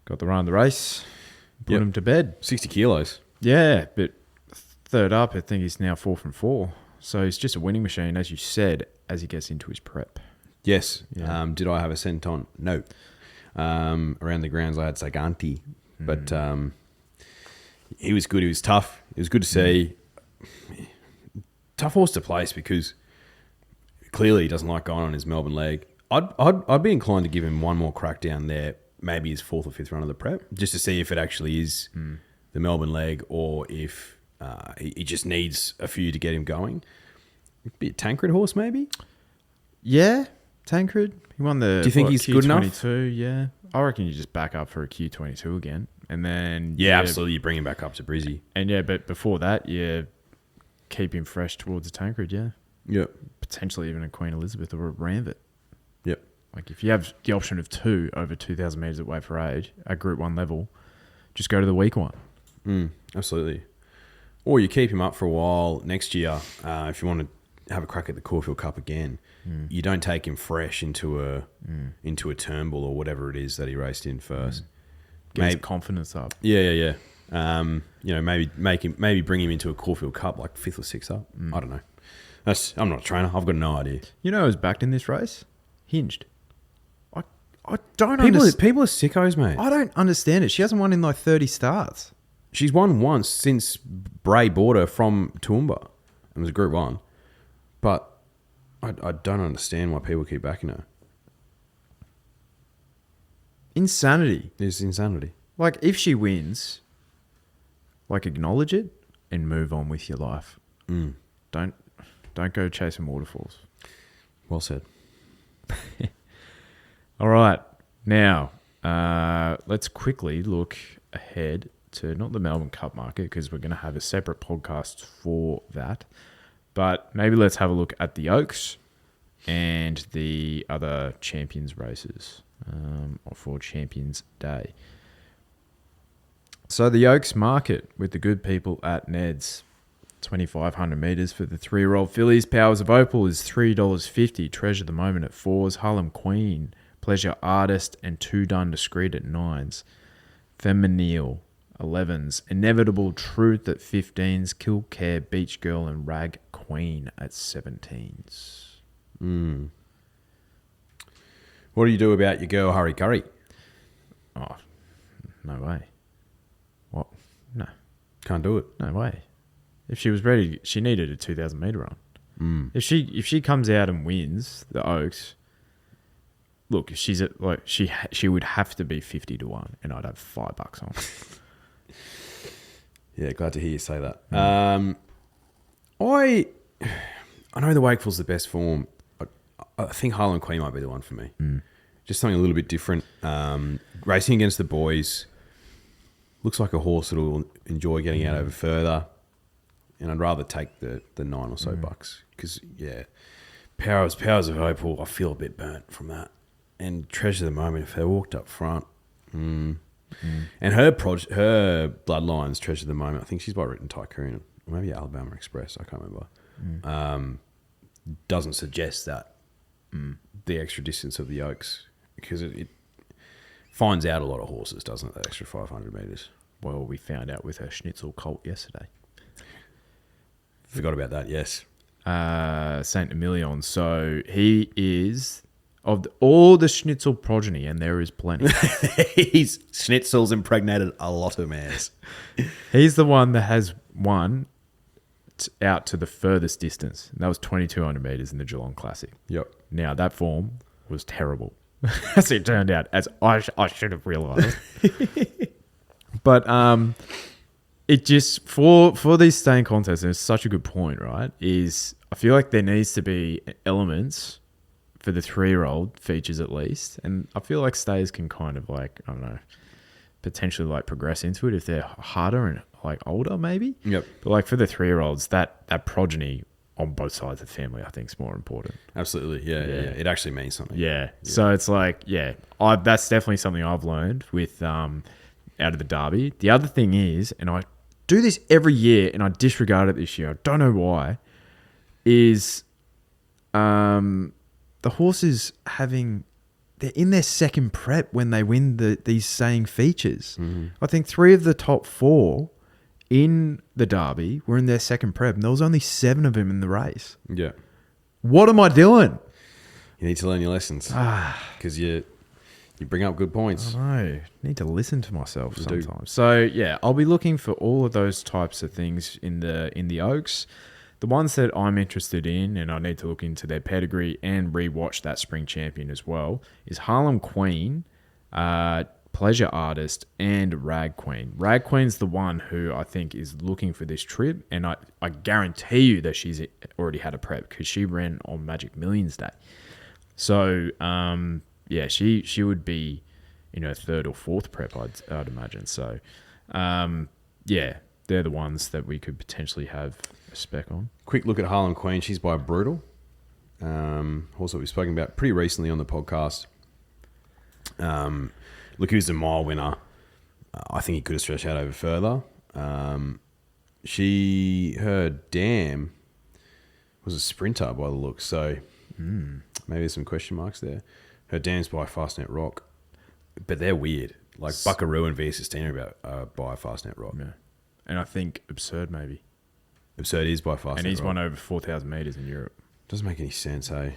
Got the run of the race. Put him to bed. 60 kilos. Yeah, but third up, I think he's now 4 from 4. So he's just a winning machine, as you said, as he gets into his prep. Yes. Yeah. Did I have a scent on? No. Around the grounds, I had Saganti. But he was good. He was tough. It was good to see. Tough horse to place because clearly he doesn't like going on his Melbourne leg. I'd be inclined to give him one more crack down there, maybe his 4th or 5th run of the prep, just to see if it actually is the Melbourne leg or if he just needs a few to get him going. Be a Tancred horse, maybe? Yeah, Tancred. He won the Do you think he's good enough? Q22, yeah. I reckon you just back up for a Q22 again. And then... Yeah, absolutely. You bring him back up to Brizzy. And yeah, but before that, keep him fresh towards a Tancred, yeah. Yep. Potentially even a Queen Elizabeth or a Ranvet. Yep. Like if you have the option of 2 over 2,000 metres at weight for age at Group 1 level, just go to the weak one. Absolutely. Or you keep him up for a while next year if you want to have a crack at the Caulfield Cup again. You don't take him fresh into a Turnbull or whatever it is that he raced in first. Get his confidence up. Yeah. Maybe bring him into a Caulfield Cup like 5th or 6th up. I don't know. I'm not a trainer. I've got no idea. You know who's backed in this race? Hinged. I don't understand. People are sickos, mate. I don't understand it. She hasn't won in like 30 starts. She's won once since Bray bought her from Toowoomba. It was a Group 1. But I don't understand why people keep backing her. Insanity. It's insanity. Like, if she wins, like, acknowledge it and move on with your life. Don't go chasing waterfalls. Well said. All right. Now, let's quickly look ahead to not the Melbourne Cup market because we're going to have a separate podcast for that. But maybe let's have a look at the Oaks and the other Champions races for Champions Day. So the Oaks market with the good people at Ned's. 2,500 metres for the 3-year-old fillies. Powers of Opal is $3.50. Treasure the Moment at 4s. Harlem Queen, Pleasure Artist, and 2 Done Discreet at 9s. Feminile, 11s. Inevitable Truth at 15s. Kill Care, Beach Girl, and Rag Queen at 17s. What do you do about your girl, Hurry Curry? Oh, no way. What? No. Can't do it. No way. If she was ready, she needed a 2,000 metre run. If she comes out and wins the Oaks, look, if she's at, like she would have to be 50 to 1, and I'd have $5 on. Yeah, glad to hear you say that. I know the Wakeful's the best form. I think Harlem Queen might be the one for me. Just something a little bit different. Racing against the boys. Looks like a horse that will enjoy getting out over further. And I'd rather take the 9 or so bucks because, Powers of Opal, I feel a bit burnt from that. And Treasure the Moment, if they walked up front. And her bloodlines, Treasure the Moment, I think she's by Written Tycoon, or maybe Alabama Express, I can't remember. Doesn't suggest that the extra distance of the Oaks because it finds out a lot of horses, doesn't it, that extra 500 metres? Well, we found out with her Schnitzel colt yesterday. Forgot about that, yes. Saint Emilion. So he is of all the Schnitzel progeny, and there is plenty. He's Schnitzel's impregnated a lot of mares. He's the one that has won out to the furthest distance. And that was 2,200 metres in the Geelong Classic. Yep. Now, that form was terrible, as it turned out, as I should have realised. But it just, for these staying contests, and it's such a good point, right, is I feel like there needs to be elements for the 3-year-old features at least. And I feel like stays can kind of like, I don't know, potentially like progress into it if they're harder and like older maybe. Yep. But like for the 3-year-olds, that progeny on both sides of the family I think is more important. Absolutely. Yeah. It actually means something. Yeah. So it's like, that's definitely something I've learned with out of the Derby. The other thing is, and I do this every year and I disregard it this year, I don't know why, is the horses they're in their second prep when they win these saying features. Mm-hmm. I think 3 of the top 4 in the Derby were in their second prep, and there was only 7 of them in the race. Yeah. What am I doing? You need to learn your lessons because you bring up good points. I know. I need to listen to myself sometimes. So, yeah, I'll be looking for all of those types of things in the Oaks. The ones that I'm interested in, and I need to look into their pedigree and rewatch that Spring Champion as well, is Harlem Queen, Pleasure Artist, and Rag Queen. Rag Queen's the one who I think is looking for this trip, and I guarantee you that she's already had a prep because she ran on Magic Millions Day. So, she would be, third or fourth prep, I'd imagine. So, they're the ones that we could potentially have a spec on. Quick look at Harlem Queen. She's by Brutal. Also, we've spoken about pretty recently on the podcast. Look who's the mile winner. I think he could have stretched out over further. Her dam was a sprinter by the look, so maybe there's some question marks there. Her dam's by Fastnet Rock, but they're weird. Like Buckaroo and V Sistina are by Fastnet Rock. Yeah. And I think Absurd maybe. Absurd is by Fastnet Rock. And he's won over 4,000 metres in Europe. Doesn't make any sense, hey?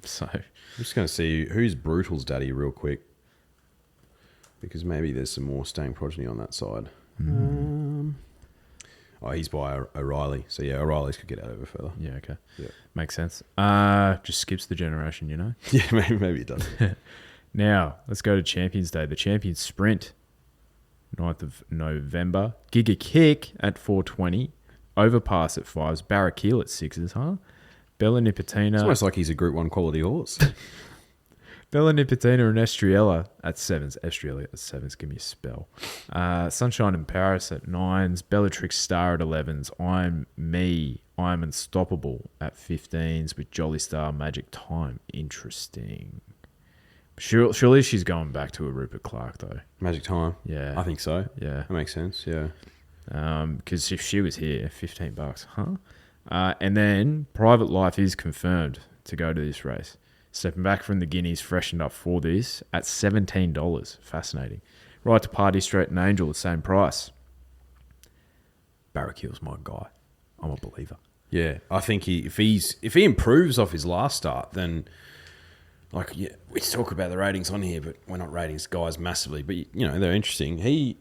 So I'm just going to see who's Brutal's daddy real quick, because maybe there's some more staying progeny on that side. He's by O'Reilly. So, yeah, O'Reilly's could get out over further. Yeah, okay. Yeah. Makes sense. Just skips the generation, Yeah, maybe it does. Now, let's go to Champions Day. The Champions Sprint, 9th of November. Giga Kick at 4:20. Overpass at 5s. Barraquil at 6s, huh? Bella Nipotina. It's almost like he's a Group 1 quality horse. Bella Nipotina and Estriella at 7s. Estriella at 7s. Give me a spell. Sunshine in Paris at 9s. Bellatrix Star at 11s. I'm Unstoppable at 15s with Jolly Star Magic Time. Interesting. Surely she's going back to a Rupert Clark, though. Magic Time? Yeah. I think so. Yeah. That makes sense, yeah. Because if she was here, $15, huh? And then Private Life is confirmed to go to this race. Stepping back from the Guineas, freshened up for this at $17. Fascinating. Right to Party Street and Angel, the same price. Barraquil's my guy. I'm a believer. Yeah, I think if he improves off his last start, then we talk about the ratings on here, but we're not ratings guys massively. But they're interesting. He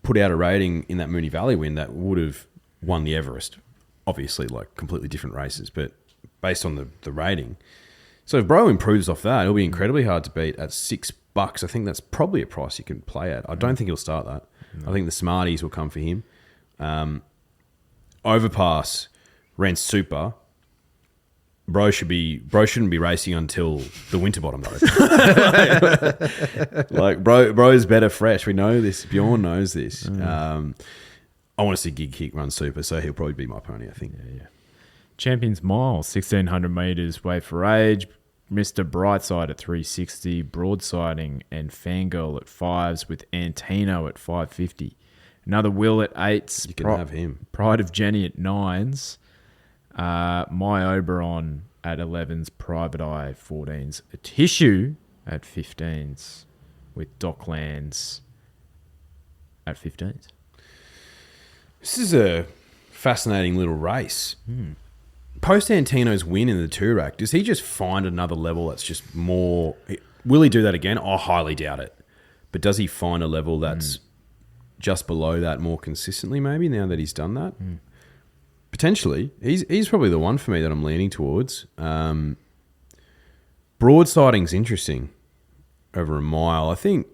put out a rating in that Moonee Valley win that would have won the Everest. Obviously, like completely different races, but based on the rating. So if Bro improves off that, it'll be incredibly hard to beat at $6. I think that's probably a price you can play at. I don't think he'll start that. No. I think the Smarties will come for him. Overpass, ran super. Bro shouldn't be racing until the Winterbottom though. Bro's better fresh. We know this. Bjorn knows this. I want to see Gig Kick run super, so he'll probably be my pony, I think. Yeah. Champions Mile, 1,600 metres, Wait for Age, Mr. Brightside at 360, Broadsiding and Fangirl at 5s with Antino at 550. Another Will at 8s. You can have him. Pride of Jenny at 9s. My Oberon at 11s. Private Eye 14s. A Tissue at 15s with Docklands at 15s. This is a fascinating little race. Post Antino's win in the Toorak, does he just find another level that's just more... Will he do that again? I highly doubt it. But does he find a level that's just below that more consistently, maybe, now that he's done that? Potentially. He's probably the one for me that I'm leaning towards. Broadsiding's interesting over a mile. I think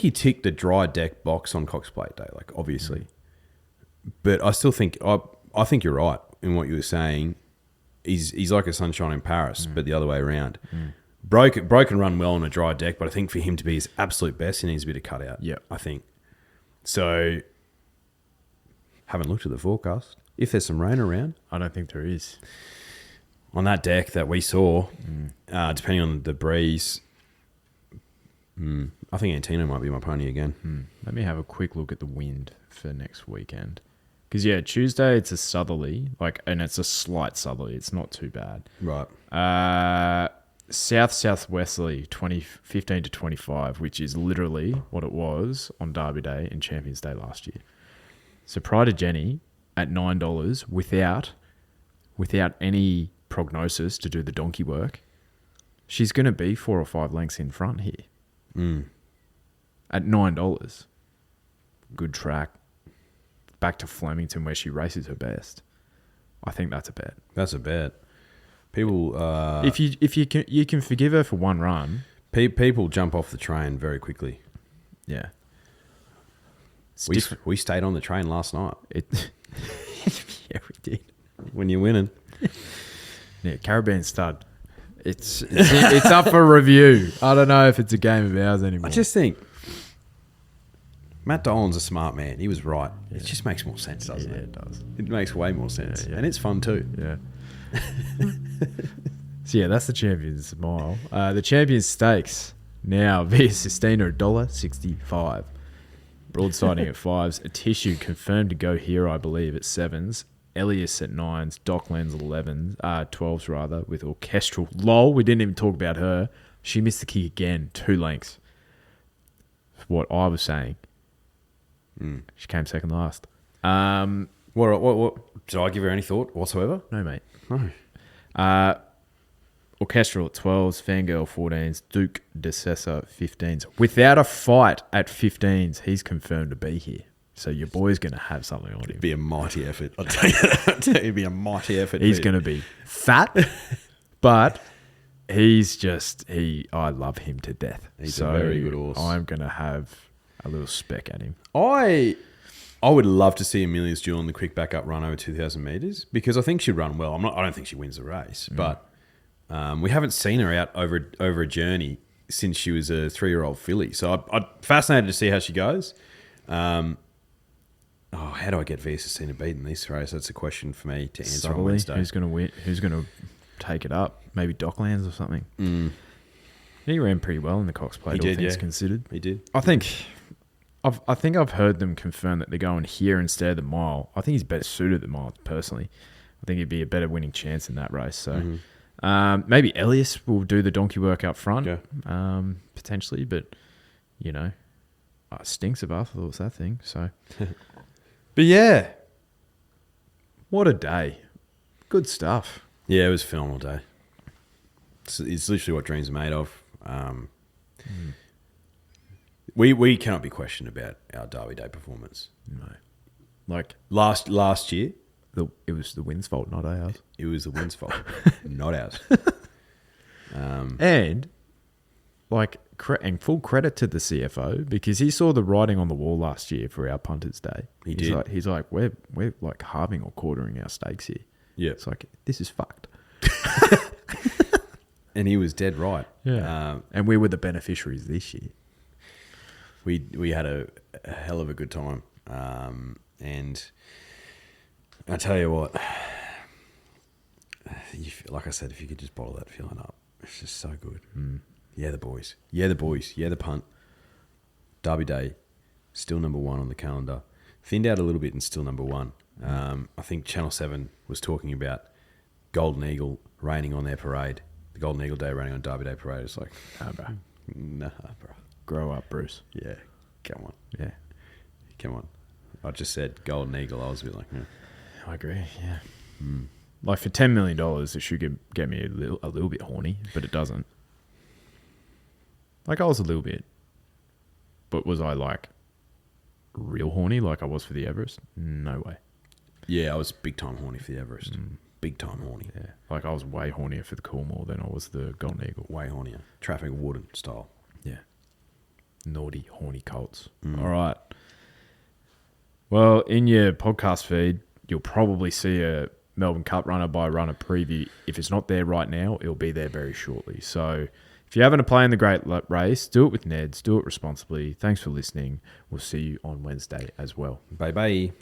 he ticked the dry deck box on Cox Plate Day, like, obviously. But I still think... I think you're right in what you were saying. he's like a sunshine in Paris, but the other way around. Broke and run well on a dry deck, but I think for him to be his absolute best, he needs a bit of cutout. Yeah, I think. So, haven't looked at the forecast. If there's some rain around, I don't think there is. On that deck that we saw, depending on the breeze, I think Antino might be my pony again. Let me have a quick look at the wind for next weekend. Because, yeah, Tuesday it's a southerly, and it's a slight southerly. It's not too bad. Right. Southwesterly, 15 to 25, which is literally what it was on Derby Day and Champions Day last year. So prior to Jenny, at $9, without any prognosis to do the donkey work, she's going to be 4 or 5 lengths in front here. At $9. Good track. Back to Flemington where she races her best. I think that's a bet. That's a bet. People, if you can forgive her for one run, people jump off the train very quickly. Yeah, we stayed on the train last night. Yeah, we did. When you're winning, yeah, Caribbean Stud. It's up for review. I don't know if it's a game of ours anymore. I just think Matt Dolan's a smart man. He was right. Yeah. It just makes more sense, doesn't it? Yeah, it does. It makes way more sense, yeah. And it's fun too. Yeah. So yeah, that's the Champions Mile. The Champions Stakes now via Sistina $1.65. Broadsiding at 5s. A Tissue confirmed to go here, I believe, at 7s. Elias at 9s. Docklands 11s. 12s rather, with Orchestral. Lol, we didn't even talk about her. She missed the kick again, 2 lengths. What I was saying. She came second last. What? Did I give her any thought whatsoever? No, mate. No. Orchestral at 12s, Fangirl 14s, Duke DeCessa 15s. Without a fight at 15s, he's confirmed to be here. So your boy's going to have something on him. It'd be a mighty effort. I'll tell you that. It'd be a mighty effort. He's going to be fat, but I love him to death. He's a very good horse. I'm going to have a little speck at him. I would love to see Amelia's Jewel in the quick backup run over 2,000 metres because I think she'd run well. I don't think she wins the race, but we haven't seen her out over a journey since she was a 3-year-old filly. So I'm fascinated to see how she goes. How do I get Via Sistina beat in this race? That's a question for me to answer on Wednesday. Who's going to win? Who's going to take it up? Maybe Docklands or something. He ran pretty well in the Cox Plate, all things considered. He did. I think I've heard them confirm that they're going here instead of the mile. I think he's better suited the mile, personally. I think he'd be a better winning chance in that race. So maybe Elias will do the donkey work up front, potentially. But, stinks of afterthoughts, that thing. So, but yeah, what a day. Good stuff. Yeah, it was a phenomenal day. It's literally what dreams are made of. We cannot be questioned about our Derby Day performance. No. Like last year, it was the wind's fault, not ours. It was the wind's fault, not ours. And full credit to the CFO because he saw the writing on the wall last year for our punters' day. He's like, we're like halving or quartering our stakes here. Yeah, it's like this is fucked. And he was dead right. Yeah, and we were the beneficiaries this year. We had a hell of a good time, and I tell you what, like I said, if you could just bottle that feeling up, it's just so good. Yeah, the boys. Yeah, the punt. Derby Day, still number 1 on the calendar. Thinned out a little bit and still number 1. I think Channel 7 was talking about Golden Eagle raining on their parade. The Golden Eagle Day raining on Derby Day parade. It's like, nah, bro. Grow up, Bruce. Yeah, come on. Yeah. Come on. I just said Golden Eagle. I was a bit like, I agree, yeah. Like for $10 million, it should get me a little bit horny, but it doesn't. Like I was a little bit. But was I like real horny like I was for the Everest? No way. Yeah, I was big time horny for the Everest. Big time horny. Yeah, like I was way hornier for the Coolmore than I was the Golden Eagle. Way hornier. Traffic warden style. Yeah. Naughty, horny colts. All right. Well, in your podcast feed, you'll probably see a Melbourne Cup runner by runner preview. If it's not there right now, it'll be there very shortly. So if you're having a play in the Great Race, do it with Neds. Do it responsibly. Thanks for listening. We'll see you on Wednesday as well. Bye-bye.